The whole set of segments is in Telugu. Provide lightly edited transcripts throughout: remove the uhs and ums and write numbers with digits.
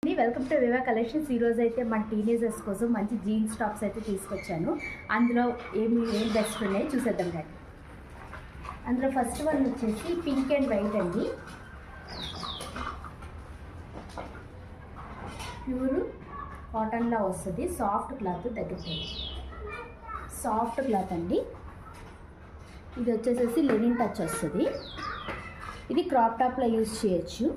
Welcome to వివా collections. ఈరోజు అయితే మన టీనేజర్స్ కోసం మంచి జీన్స్ టాప్స్ అయితే తీసుకొచ్చాను. అందులో ఏం బెస్ట్ ఉన్నాయి చూసేద్దాం కానీ. అందులో ఫస్ట్ వన్ వచ్చేసి పింక్ అండ్ వైట్ అండి. ప్యూర్ కాటన్లా వస్తుంది, సాఫ్ట్ క్లాత్ దగ్గరికి, సాఫ్ట్ క్లాత్ అండి. ఇది వచ్చేసేసి లెనిన్ టచ్ వస్తుంది. ఇది క్రాప్ టాప్లో యూజ్ చేయొచ్చు.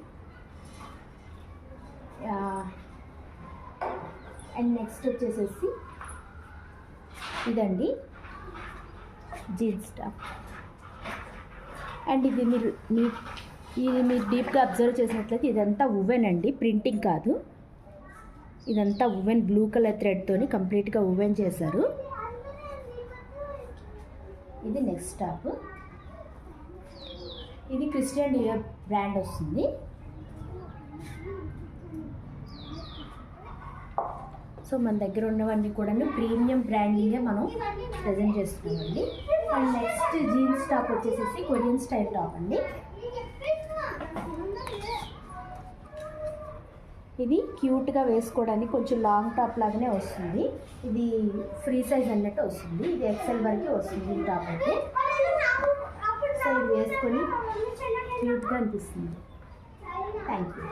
అండ్ నెక్స్ట్ వచ్చేసేసి ఇదండి జీన్స్ టాప్. అండ్ ఇది మీరు డీప్గా అబ్జర్వ్ చేసినట్లయితే ఇదంతా ఉవెన్ అండి, ప్రింటింగ్ కాదు. ఇదంతా ఉవెన్, బ్లూ కలర్ థ్రెడ్తోని కంప్లీట్గా ఉవెన్ చేశారు. ఇది నెక్స్ట్ టాప్. ఇది క్రిస్టియన్ డియర్ బ్రాండ్ వస్తుంది. సో మన దగ్గర ఉన్నవన్నీ కూడా ప్రీమియం బ్రాండింగే మనం ప్రజెంట్ చేస్తున్నామండి. అండ్ నెక్స్ట్ జీన్స్ టాప్ వచ్చేసేసి కొరియన్ స్టైల్ టాప్ అండి. ఇది క్యూట్గా వేసుకోవడానికి కొంచెం లాంగ్ టాప్ లాగానే వస్తుంది. ఇది ఫ్రీ సైజ్ అన్నట్టు వస్తుంది. ఇది ఎక్సెల్ వరకు వస్తుంది ఈ టాప్ అయితే. సో ఇది వేసుకొని క్యూట్గా అనిపిస్తుంది. Thank you.